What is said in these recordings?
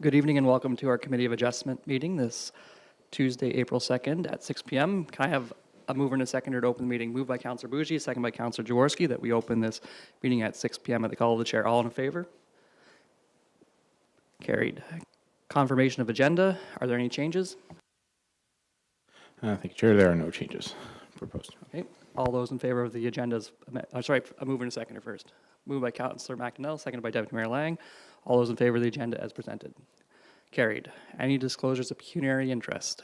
Good evening and welcome to our Committee of Adjustment meeting this Tuesday, April 2nd at 6 p.m. Can I have a mover and a seconder to open the meeting? Moved by Councillor Bougie, second by Councillor Jaworski, that we open this meeting at 6 p.m. at the call of the chair. All in favor? Carried. Confirmation of agenda. Are there any changes? Thank you, Chair. There are no changes proposed. Okay. All those in favor of the agendas, sorry, a mover and a seconder first. Moved by Councillor McDonnell, seconded by Deputy Mayor Lang. All those in favor of the agenda as presented. Carried. Any disclosures of pecuniary interest?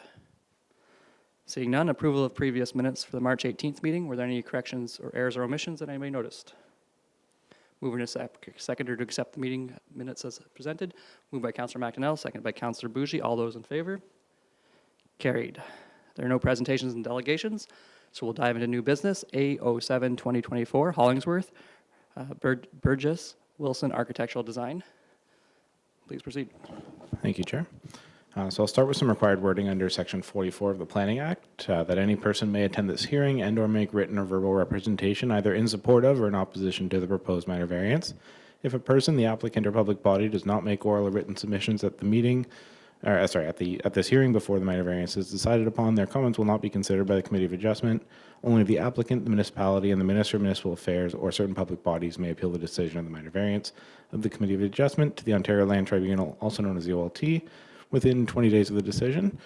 Seeing none, approval of previous minutes for the March 18th meeting. Were there any corrections or errors or omissions that anybody noticed? Moving to seconder to accept the meeting minutes as presented. Moved by Councillor McDonnell, seconded by Councillor Bougie. All those in favor? Carried. There are no presentations and delegations, so we'll dive into new business. A07-2024, Hollingsworth, Burgess, Wilson Architectural Design. Please proceed. Thank you, Chair. So I'll start with some required wording under Section 44 of the Planning Act, that any person may attend this hearing and or make written or verbal representation either in support of or in opposition to the proposed minor variance. If a person, the applicant, or public body does not make oral or written submissions at the meeting, at this hearing before the minor variance is decided upon, their comments will not be considered by the Committee of Adjustment. Only the applicant, the municipality, and the Minister of Municipal Affairs or certain public bodies may appeal the decision of the minor variance of the Committee of Adjustment to the Ontario Land Tribunal, also known as the OLT, within 20 days of the decision.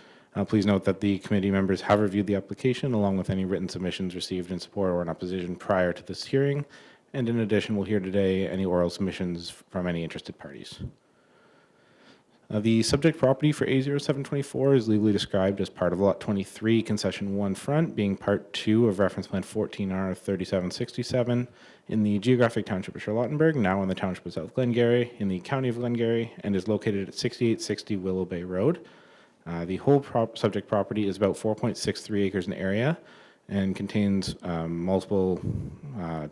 Please note that the committee members have reviewed the application along with any written submissions received in support or in opposition prior to this hearing. And in addition, we'll hear today any oral submissions from any interested parties. The subject property for A0724 is legally described as part of Lot 23, Concession 1 Front, being Part 2 of Reference Plan 14R3767 in the geographic township of Charlottenburg, now in the township of South Glengarry, in the county of Glengarry, and is located at 6860 Willow Bay Road. The whole subject property is about 4.63 acres in area and contains multiple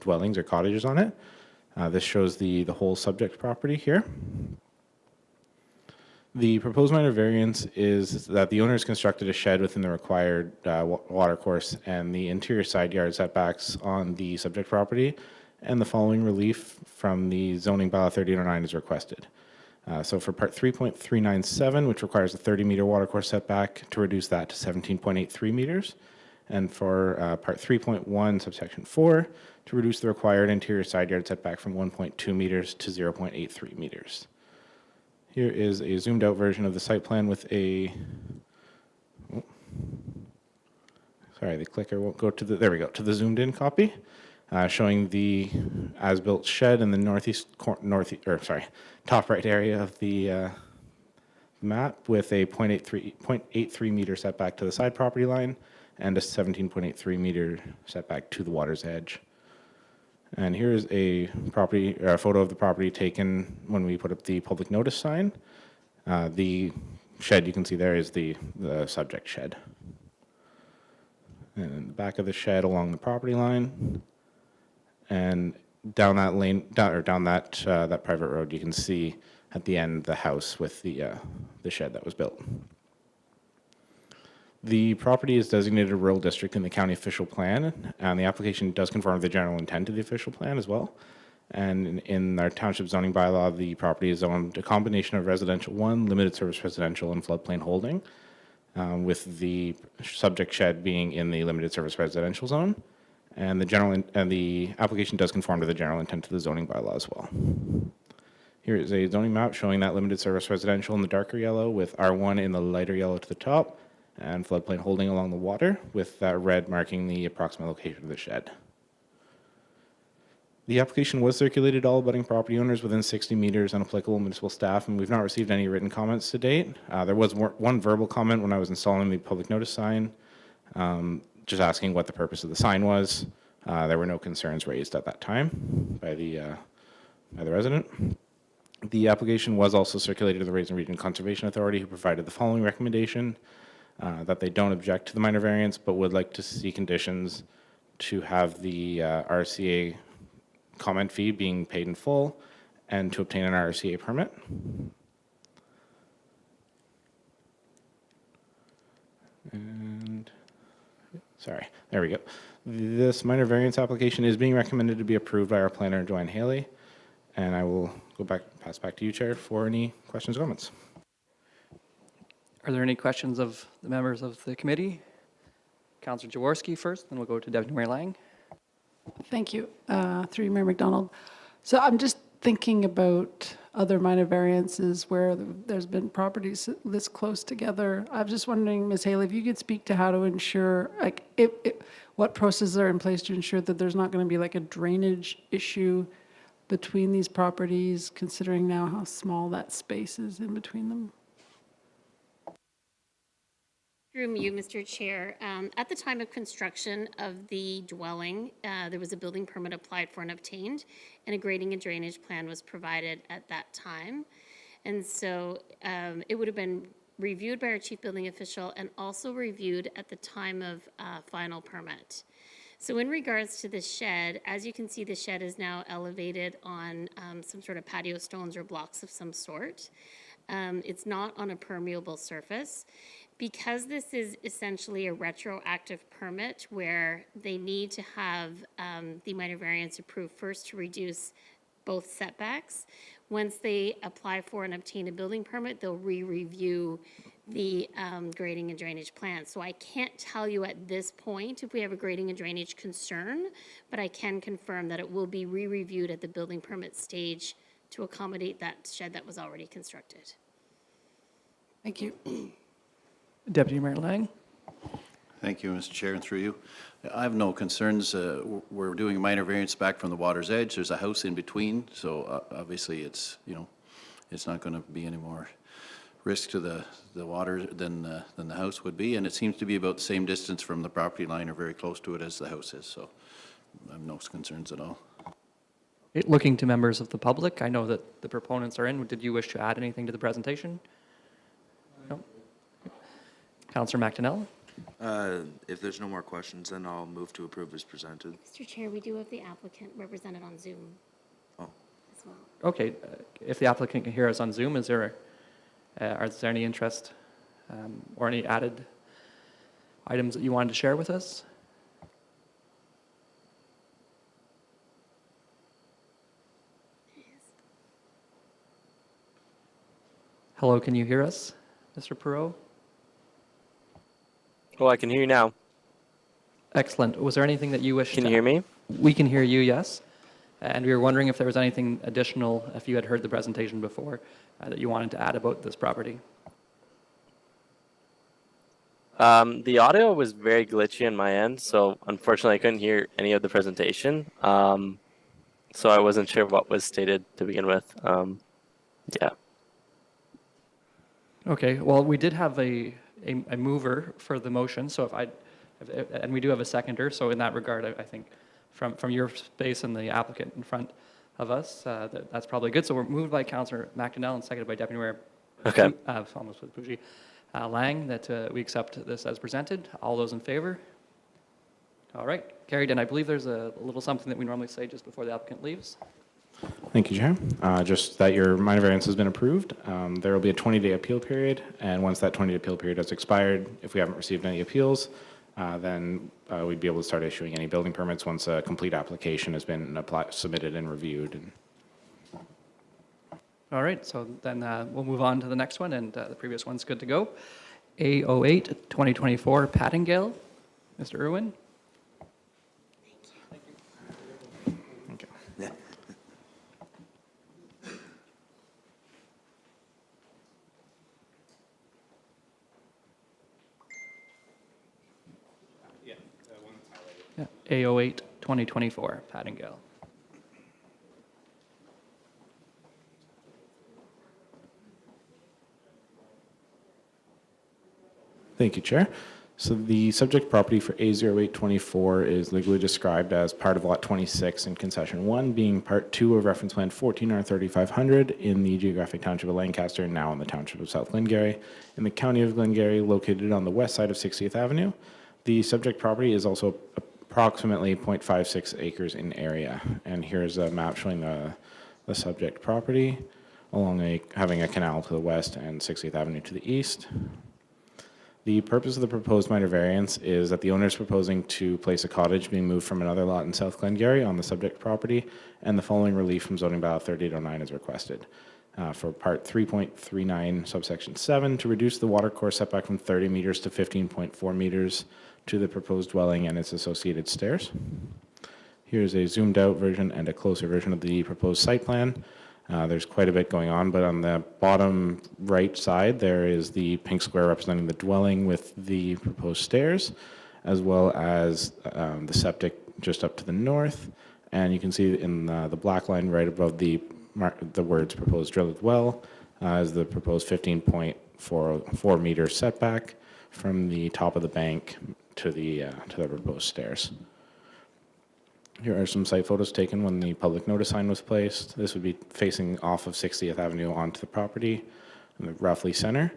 dwellings or cottages on it. This shows the whole subject property here. The proposed minor variance is that the owners constructed a shed within the required watercourse and the interior side yard setbacks on the subject property, and the following relief from the zoning bylaw 3009 is requested. So for part 3.397, which requires a 30-meter watercourse setback, to reduce that to 17.83 meters, and for part 3.1, subsection 4, to reduce the required interior side yard setback from 1.2 meters to 0.83 meters. Here is a zoomed out version of the site plan with a, sorry, the clicker won't go to the, there we go, to the zoomed in copy, showing the as-built shed in the top right area of the map with a 0.83 meter setback to the side property line and a 17.83 meter setback to the water's edge. And here is a photo of the property taken when we put up the public notice sign. The shed you can see there is the subject shed. And in the back of the shed along the property line, and down that lane, down that private road, you can see at the end the house with the shed that was built. The property is designated a rural district in the county official plan, and the application does conform to the general intent of the official plan as well. And in our township zoning bylaw, the property is zoned a combination of residential 1, limited service residential, and floodplain holding, with the subject shed being in the limited service residential zone. And the application does conform to the general intent of the zoning bylaw as well. Here is a zoning map showing that limited service residential in the darker yellow with R1 in the lighter yellow to the top, and floodplain holding along the water, with that red marking the approximate location of the shed. The application was circulated to all abutting property owners within 60 meters and applicable municipal staff, and we've not received any written comments to date. There was one verbal comment when I was installing the public notice sign, just asking what the purpose of the sign was. There were no concerns raised at that time by the resident. The application was also circulated to the Raisin Region Conservation Authority, who provided the following recommendation. That they don't object to the minor variance, but would like to see conditions to have the RCA comment fee being paid in full and to obtain an RCA permit. And sorry, there we go. This minor variance application is being recommended to be approved by our planner, Joanne Haley, and I will pass back to you, Chair, for any questions or comments. Are there any questions of the members of the committee? Councillor Jaworski first, then we'll go to Deputy Mayor Lang. Thank you. Through you, Mayor McDonald. So I'm just thinking about other minor variances where there's been properties this close together. I'm just wondering, Ms. Haley, if you could speak to how to ensure, like, what processes are in place to ensure that there's not going to be like a drainage issue between these properties, considering now how small that space is in between them? Through you, Mr. Chair, at the time of construction of the dwelling, there was a building permit applied for and obtained, and a grading and drainage plan was provided at that time. And so it would have been reviewed by our chief building official and also reviewed at the time of final permit. So in regards to the shed, as you can see, the shed is now elevated on some sort of patio stones or blocks of some sort. It's not on a permeable surface. Because this is essentially a retroactive permit where they need to have the minor variance approved first to reduce both setbacks, once they apply for and obtain a building permit, they'll re-review the grading and drainage plan. So I can't tell you at this point if we have a grading and drainage concern, but I can confirm that it will be re-reviewed at the building permit stage to accommodate that shed that was already constructed. Thank you. Deputy Mayor Lang. Thank you, Mr. Chair, and through you. I have no concerns. We're doing a minor variance back from the water's edge. There's a house in between, so obviously it's, it's not going to be any more risk to the water than the house would be, and it seems to be about the same distance from the property line or very close to it as the house is, so I have no concerns at all. Looking to members of the public, I know that the proponents are in. Did you wish to add anything to the presentation? No? Councillor McDonnell? If there's no more questions, then I'll move to approve as presented. Mr. Chair, we do have the applicant represented on Zoom Oh, as well. Okay, if the applicant can hear us on Zoom, is there any interest or any added items that you wanted to share with us? Hello, can you hear us, Mr. Perot? Oh, I can hear you now. Excellent. Was there anything that you wished Can to you hear me? We can hear you, yes. And we were wondering if there was anything additional, if you had heard the presentation before, that you wanted to add about this property. The audio was very glitchy on my end, so unfortunately I couldn't hear any of the presentation. So I wasn't sure what was stated to begin with. Yeah. Okay, well, we did have a mover for the motion, so and we do have a seconder, so in that regard, I think from your space and the applicant in front of us, that's probably good. So we're moved by Councillor McDonnell and seconded by Deputy Mayor Okay. almost with Bougie, Lang, that we accept this as presented. All those in favor? All right, carried. And I believe there's a little something that we normally say just before the applicant leaves. Thank you, Chair. Just that your minor variance has been approved. There will be a 20-day appeal period, and once that 20-day appeal period has expired, if we haven't received any appeals, then we'd be able to start issuing any building permits once a complete application has been submitted and reviewed. All right, so then we'll move on to the next one, and the previous one's good to go. A08 2024 Pattingale. Mr. Irwin. Okay. Yeah, A08 2024 Pattingale. Thank you, Chair. So the subject property for A0824 is legally described as part of Lot 26 in Concession 1, being Part 2 of Reference Plan 14R3500 in the geographic township of Lancaster, now in the township of South Glengarry, in the county of Glengarry, located on the west side of 60th Avenue. The subject property is also approximately 0.56 acres in area. And here's a map showing the subject property along having a canal to the west and 60th Avenue to the east. The purpose of the proposed minor variance is that the owner is proposing to place a cottage being moved from another lot in South Glengarry on the subject property, and the following relief from zoning bylaw 3809 is requested. for part 3.39 subsection 7 to reduce the watercourse setback from 30 meters to 15.4 meters to the proposed dwelling and its associated stairs. Here's a zoomed out version and a closer version of the proposed site plan. There's quite a bit going on, but on the bottom right side, there is the pink square representing the dwelling with the proposed stairs, as well as the septic just up to the north. And you can see in the black line right above the words proposed drilled well is the proposed 15.4 meter setback from the top of the bank to the proposed stairs. Here are some site photos taken when the public notice sign was placed. This would be facing off of 60th Avenue onto the property in the roughly center.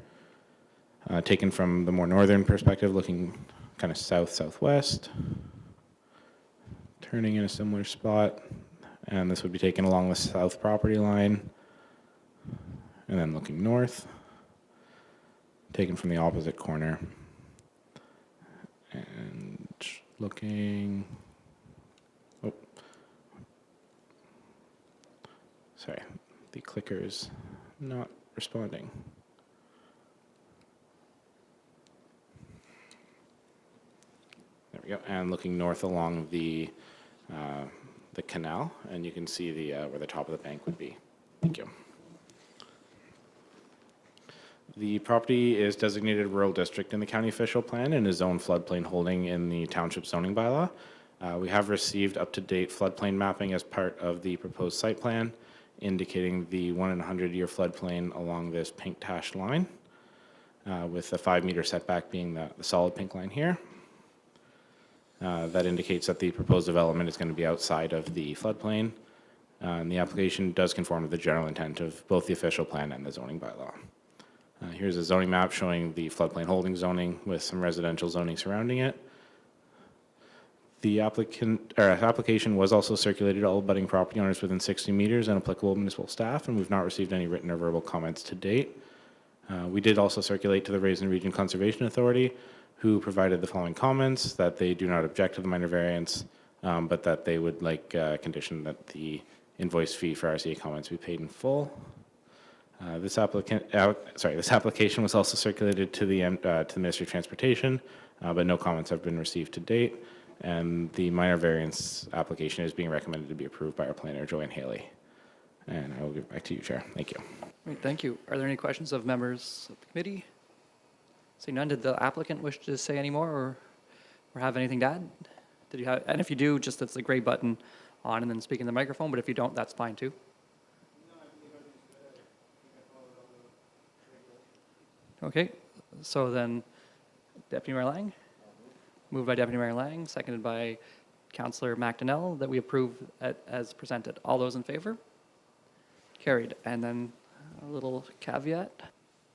Taken from the more northern perspective, looking kind of south-southwest, turning in a similar spot. And this would be taken along the south property line, and then looking north, taken from the opposite corner, and looking, oh, sorry, the clicker is not responding. There we go, and looking north along the canal, and you can see where the top of the bank would be. Thank you. The property is designated rural district in the county official plan and is zoned floodplain holding in the township zoning bylaw. We have received up-to-date floodplain mapping as part of the proposed site plan, indicating the 1 in 100-year floodplain along this pink dashed line, with the 5-meter setback being the solid pink line here. That indicates that the proposed development is going to be outside of the floodplain, and the application does conform to the general intent of both the official plan and the zoning bylaw. Here's a zoning map showing the floodplain holding zoning with some residential zoning surrounding it. The application was also circulated to all abutting property owners within 60 meters and applicable municipal staff, and we've not received any written or verbal comments to date. We did also circulate to the Raisin Region Conservation Authority, who provided the following comments: that they do not object to the minor variance, but that they would like a condition that the invoice fee for RCA comments be paid in full. This application was also circulated to the Ministry of Transportation, but no comments have been received to date. And the minor variance application is being recommended to be approved by our planner, Joanne Haley. And I will give it back to you, Chair. Thank you. Great, thank you. Are there any questions of members of the committee? Seeing none, did the applicant wish to say any more or have anything to add? Did you have, and if you do, just it's the gray button on and then speak in the microphone, but if you don't, that's fine too. Okay, so then Deputy Mayor Lang, moved by Deputy Mayor Lang, seconded by Councillor McDonnell, that we approve as presented. All those in favor? Carried. And then a little caveat.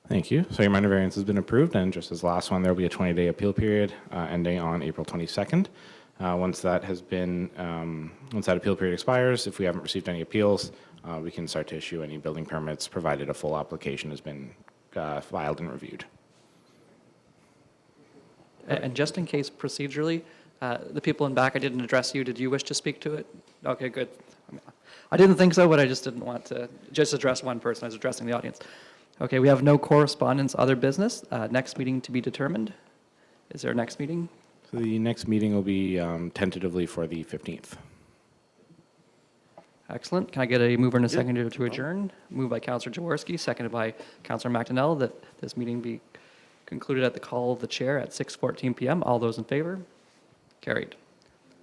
Thank you. So your minor variance has been approved, and just as the last one, there will be a 20-day appeal period ending on April 22nd. Once that appeal period expires, if we haven't received any appeals, we can start to issue any building permits, provided a full application has been filed and reviewed. And just in case procedurally, the people in back, I didn't address you. Did you wish to speak to it? Okay, good. I didn't think so, but I just didn't want to just address one person. I was addressing the audience. Okay, we have no correspondence, other business. Next meeting to be determined. Is there a next meeting? So the next meeting will be tentatively for the 15th. Excellent. Can I get a mover and a seconder to adjourn? Moved by Councillor Jaworski, seconded by Councillor McDonnell, that this meeting be concluded at the call of the chair at 6:14 p.m. All those in favor? Carried.